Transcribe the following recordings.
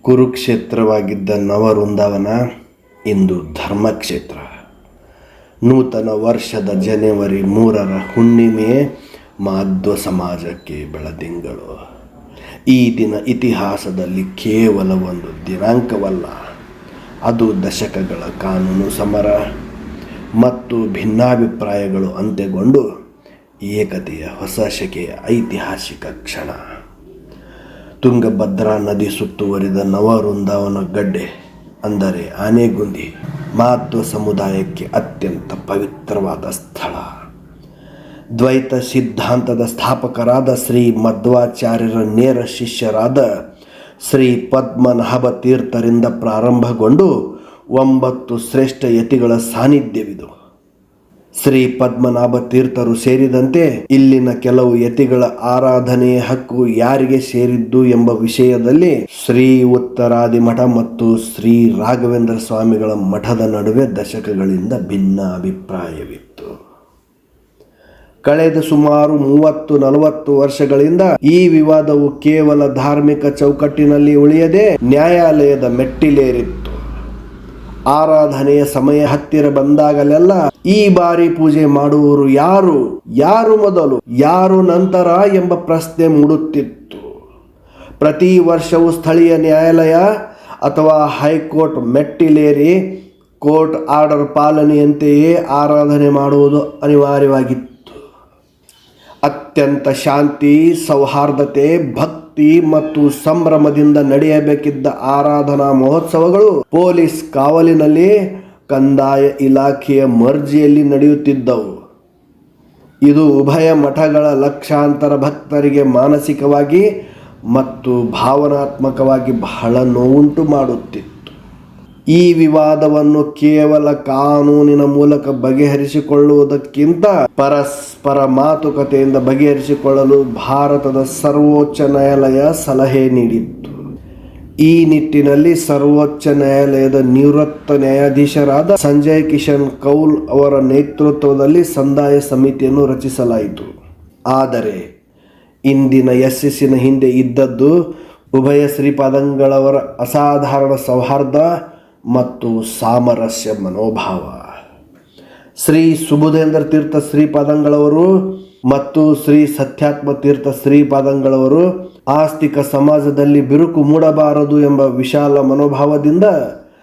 ಕುರುಕ್ಷೇತ್ರವಾಗಿದ್ದ ನವವೃಂದಾವನ ಇಂದು ಧರ್ಮಕ್ಷೇತ್ರ. ನೂತನ ವರ್ಷದ ಜನವರಿ 3ರ ಹುಣ್ಣಿಮೆ ಮಾಧ್ವ ಸಮಾಜಕ್ಕೆ ಬೆಳದಿಂಗಳು. ಈ ದಿನ ಇತಿಹಾಸದಲ್ಲಿ ಕೇವಲ ಒಂದು ದಿನಾಂಕವಲ್ಲ, ಅದು ದಶಕಗಳ ಕಾನೂನು ಸಮರ ಮತ್ತು ಭಿನ್ನಾಭಿಪ್ರಾಯಗಳು ಅಂತ್ಯಗೊಂಡು ಏಕತೆಯ ಹೊಸ ಶಕೆಯ ಐತಿಹಾಸಿಕ ಕ್ಷಣ. ತುಂಗಭದ್ರಾ ನದಿ ಸುತ್ತುವರಿದ ನವವೃಂದಾವನ ಗಡ್ಡೆ ಅಂದರೆ ಆನೆಗುಂದಿ ಮಾಧ್ವ ಸಮುದಾಯಕ್ಕೆ ಅತ್ಯಂತ ಪವಿತ್ರವಾದ ಸ್ಥಳ. ದ್ವೈತ ಸಿದ್ಧಾಂತದ ಸ್ಥಾಪಕರಾದ ಶ್ರೀ ಮಧ್ವಾಚಾರ್ಯರ ನೇರ ಶಿಷ್ಯರಾದ ಶ್ರೀ ಪದ್ಮನಾಭ ತೀರ್ಥರಿಂದ ಪ್ರಾರಂಭಗೊಂಡು 9 ಶ್ರೇಷ್ಠ ಯತಿಗಳ ಸಾನ್ನಿಧ್ಯವಿದು. ಶ್ರೀ ಪದ್ಮನಾಭ ತೀರ್ಥರು ಸೇರಿದಂತೆ ಇಲ್ಲಿನ ಕೆಲವು ಯತಿಗಳ ಆರಾಧನೆಯ ಹಕ್ಕು ಯಾರಿಗೆ ಸೇರಿದ್ದು ಎಂಬ ವಿಷಯದಲ್ಲಿ ಶ್ರೀ ಉತ್ತರಾದಿ ಮಠ ಮತ್ತು ಶ್ರೀ ರಾಘವೇಂದ್ರ ಸ್ವಾಮಿಗಳ ಮಠದ ನಡುವೆ ದಶಕಗಳಿಂದ ಭಿನ್ನ ಅಭಿಪ್ರಾಯವಿತ್ತು. ಕಳೆದ ಸುಮಾರು 30-40 ವರ್ಷಗಳಿಂದ ಈ ವಿವಾದವು ಕೇವಲ ಧಾರ್ಮಿಕ ಚೌಕಟ್ಟಿನಲ್ಲಿ ಉಳಿಯದೆ ನ್ಯಾಯಾಲಯದ ಮೆಟ್ಟಿಲೇರಿತ್ತು. ಆರಾಧನೆಯ ಸಮಯ ಹತ್ತಿರ ಬಂದಾಗಲೆಲ್ಲ ಈ ಬಾರಿ ಪೂಜೆ ಮಾಡುವವರು ಯಾರು ಮೊದಲು ಯಾರು ನಂತರ ಎಂಬ ಪ್ರಶ್ನೆ ಮೂಡುತ್ತಿತ್ತು. ಪ್ರತಿ ವರ್ಷವೂ ಸ್ಥಳೀಯ ನ್ಯಾಯಾಲಯ ಅಥವಾ ಹೈಕೋರ್ಟ್ ಮೆಟ್ಟಿಲೇರಿ ಕೋರ್ಟ್ ಆರ್ಡರ್ ಪಾಲನೆಯಂತೆಯೇ ಆರಾಧನೆ ಮಾಡುವುದು ಅನಿವಾರ್ಯವಾಗಿತ್ತು. ಅತ್ಯಂತ ಶಾಂತಿ, ಸೌಹಾರ್ದತೆ, ಭಕ್ತಿ ಮತ್ತು ಸಂಭ್ರಮದಿಂದ ನಡೆಯಬೇಕಿದ್ದ ಆರಾಧನಾ ಮಹೋತ್ಸವಗಳು ಪೊಲೀಸ್ ಕಾವಲಿನಲ್ಲಿ ಕಂದಾಯ ಇಲಾಖೆಯ ಮರ್ಜಿಯಲ್ಲಿ ನಡೆಯುತ್ತಿದ್ದವು. ಇದು ಉಭಯ ಮಠಗಳ ಲಕ್ಷಾಂತರ ಭಕ್ತರಿಗೆ ಮಾನಸಿಕವಾಗಿ ಮತ್ತು ಭಾವನಾತ್ಮಕವಾಗಿ ಬಹಳ ನೋವುಂಟು ಮಾಡುತ್ತಿತ್ತು. ಈ ವಿವಾದವನ್ನು ಕೇವಲ ಕಾನೂನಿನ ಮೂಲಕ ಬಗೆಹರಿಸಿಕೊಳ್ಳುವುದಕ್ಕಿಂತ ಪರಸ್ಪರ ಮಾತುಕತೆಯಿಂದ ಬಗೆಹರಿಸಿಕೊಳ್ಳಲು ಭಾರತದ ಸರ್ವೋಚ್ಚ ನ್ಯಾಯಾಲಯ ಸಲಹೆ ನೀಡಿತ್ತು. ಈ ನಿಟ್ಟಿನಲ್ಲಿ ಸರ್ವೋಚ್ಚ ನ್ಯಾಯಾಲಯದ ನಿವೃತ್ತ ನ್ಯಾಯಾಧೀಶರಾದ ಸಂಜಯ್ ಕಿಶನ್ ಕೌಲ್ ಅವರ ನೇತೃತ್ವದಲ್ಲಿ ಸಂದಾಯ ಸಮಿತಿಯನ್ನು ರಚಿಸಲಾಯಿತು. ಆದರೆ ಇಂದಿನ ಯಶಸ್ಸಿನ ಹಿಂದೆ ಇದ್ದದ್ದು ಉಭಯ ಶ್ರೀಪಾದಂಗಳವರ ಅಸಾಧಾರಣ ಸೌಹಾರ್ದ ಮತ್ತು ಸಾಮರಸ್ಯ ಮನೋಭಾವ. ಶ್ರೀ ಸುಬುಧೇಂದ್ರ ತೀರ್ಥ ಶ್ರೀಪಾದಂಗಳವರು ಮತ್ತು ಶ್ರೀ ಸತ್ಯಾತ್ಮ ತೀರ್ಥ ಶ್ರೀಪಾದಂಗಳವರು ಆಸ್ತಿಕ ಸಮಾಜದಲ್ಲಿ ಬಿರುಕು ಮೂಡಬಾರದು ಎಂಬ ವಿಶಾಲ ಮನೋಭಾವದಿಂದ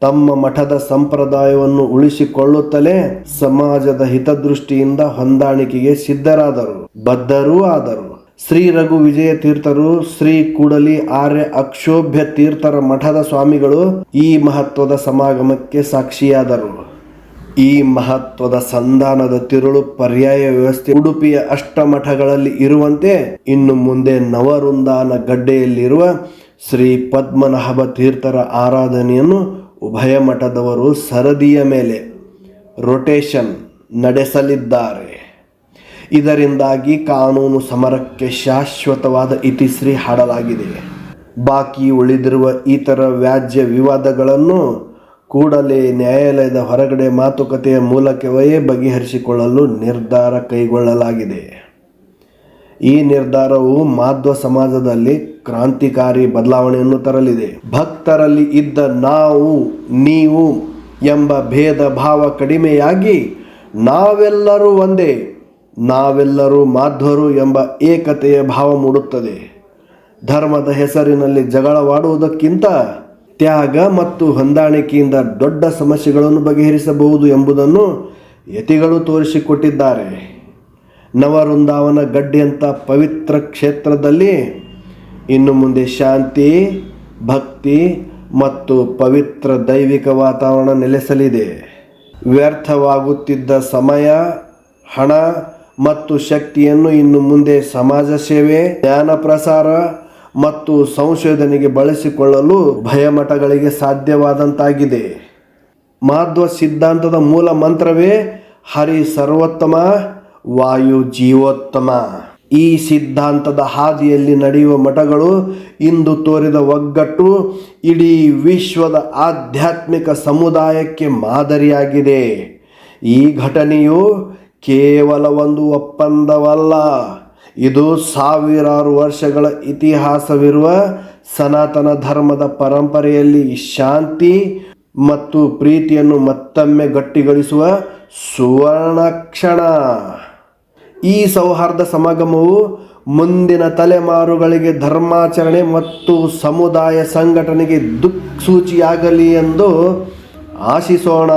ತಮ್ಮ ಮಠದ ಸಂಪ್ರದಾಯವನ್ನು ಉಳಿಸಿಕೊಳ್ಳುತ್ತಲೇ ಸಮಾಜದ ಹಿತದೃಷ್ಟಿಯಿಂದ ಹೊಂದಾಣಿಕೆಗೆ ಸಿದ್ಧರಾದರು, ಬದ್ಧರೂ ಆದರು. ಶ್ರೀ ರಘು ವಿಜಯ ತೀರ್ಥರು, ಶ್ರೀ ಕೂಡಲಿ ಆರ್ಯ ಅಕ್ಷೋಭ್ಯ ತೀರ್ಥರ ಮಠದ ಸ್ವಾಮಿಗಳು ಈ ಮಹತ್ವದ ಸಮಾಗಮಕ್ಕೆ ಸಾಕ್ಷಿಯಾದರು. ಈ ಮಹತ್ವದ ಸಂಧಾನದ ತಿರುಳು ಪರ್ಯಾಯ ವ್ಯವಸ್ಥೆ ಉಡುಪಿಯ ಅಷ್ಟಮಠಗಳಲ್ಲಿ ಇರುವಂತೆ ಇನ್ನು ಮುಂದೆ ನವವೃಂದಾವನ ಗಡ್ಡೆಯಲ್ಲಿರುವ ಶ್ರೀ ಪದ್ಮನಾಭ ತೀರ್ಥರ ಆರಾಧನೆಯನ್ನು ಉಭಯ ಮಠದವರು ಸರದಿಯ ಮೇಲೆ ರೊಟೇಷನ್ ನಡೆಸಲಿದ್ದಾರೆ. ಇದರಿಂದಾಗಿ ಕಾನೂನು ಸಮರಕ್ಕೆ ಶಾಶ್ವತವಾದ ಇತಿಶ್ರೀ ಹಾಡಲಾಗಿದೆ. ಬಾಕಿ ಉಳಿದಿರುವ ಇತರ ವ್ಯಾಜ್ಯ ವಿವಾದಗಳನ್ನು ಕೂಡಲೇ ನ್ಯಾಯಾಲಯದ ಹೊರಗಡೆ ಮಾತುಕತೆಯ ಮೂಲಕವೇ ಬಗೆಹರಿಸಿಕೊಳ್ಳಲು ನಿರ್ಧಾರ ಕೈಗೊಳ್ಳಲಾಗಿದೆ. ಈ ನಿರ್ಧಾರವು ಮಾಧ್ವ ಸಮಾಜದಲ್ಲಿ ಕ್ರಾಂತಿಕಾರಿ ಬದಲಾವಣೆಯನ್ನು ತರಲಿದೆ. ಭಕ್ತರಲ್ಲಿ ಇದ್ದ ನಾವು ನೀವು ಎಂಬ ಭೇದ ಭಾವ ಕಡಿಮೆಯಾಗಿ ನಾವೆಲ್ಲರೂ ಒಂದೇ, ನಾವೆಲ್ಲರೂ ಮಾಧ್ವರು ಎಂಬ ಏಕತೆಯ ಭಾವ ಮೂಡುತ್ತದೆ. ಧರ್ಮದ ಹೆಸರಿನಲ್ಲಿ ಜಗಳವಾಡುವುದಕ್ಕಿಂತ ತ್ಯಾಗ ಮತ್ತು ಹೊಂದಾಣಿಕೆಯಿಂದ ದೊಡ್ಡ ಸಮಸ್ಯೆಗಳನ್ನು ಬಗೆಹರಿಸಬಹುದು ಎಂಬುದನ್ನು ಯತಿಗಳು ತೋರಿಸಿಕೊಟ್ಟಿದ್ದಾರೆ. ನವವೃಂದಾವನ ಗಡ್ಡೆಯಂಥ ಪವಿತ್ರ ಕ್ಷೇತ್ರದಲ್ಲಿ ಇನ್ನು ಮುಂದೆ ಶಾಂತಿ, ಭಕ್ತಿ ಮತ್ತು ಪವಿತ್ರ ದೈವಿಕ ವಾತಾವರಣ ನೆಲೆಸಲಿದೆ. ವ್ಯರ್ಥವಾಗುತ್ತಿದ್ದ ಸಮಯ, ಹಣ ಮತ್ತು ಶಕ್ತಿಯನ್ನು ಇನ್ನು ಮುಂದೆ ಸಮಾಜ ಸೇವೆ, ಜ್ಞಾನ ಪ್ರಸಾರ ಮತ್ತು ಸಂಶೋಧನೆಗೆ ಬಳಸಿಕೊಳ್ಳಲು ಉಭಯ ಮಠಗಳಿಗೆ ಸಾಧ್ಯವಾದಂತಾಗಿದೆ. ಮಾಧ್ವ ಸಿದ್ಧಾಂತದ ಮೂಲ ಮಂತ್ರವೇ ಹರಿ ಸರ್ವೋತ್ತಮ, ವಾಯು ಜೀವೋತ್ತಮ. ಈ ಸಿದ್ಧಾಂತದ ಹಾದಿಯಲ್ಲಿ ನಡೆಯುವ ಮಠಗಳು ಇಂದು ತೋರಿದ ಒಗ್ಗಟ್ಟು ಇಡೀ ವಿಶ್ವದ ಆಧ್ಯಾತ್ಮಿಕ ಸಮುದಾಯಕ್ಕೆ ಮಾದರಿಯಾಗಿದೆ. ಈ ಘಟನೆಯು ಕೇವಲ ಒಂದು ಒಪ್ಪಂದವಲ್ಲ, ಇದು ಸಾವಿರಾರು ವರ್ಷಗಳ ಇತಿಹಾಸವಿರುವ ಸನಾತನ ಧರ್ಮದ ಪರಂಪರೆಯಲ್ಲಿ ಶಾಂತಿ ಮತ್ತು ಪ್ರೀತಿಯನ್ನು ಮತ್ತೊಮ್ಮೆ ಗಟ್ಟಿಗೊಳಿಸುವ ಸುವರ್ಣ ಕ್ಷಣ. ಈ ಸೌಹಾರ್ದ ಸಮಾಗಮವು ಮುಂದಿನ ತಲೆಮಾರುಗಳಿಗೆ ಧರ್ಮಾಚರಣೆ ಮತ್ತು ಸಮುದಾಯ ಸಂಘಟನೆಗೆ ದಿಕ್ಸೂಚಿಯಾಗಲಿ ಎಂದು ಆಶಿಸೋಣ.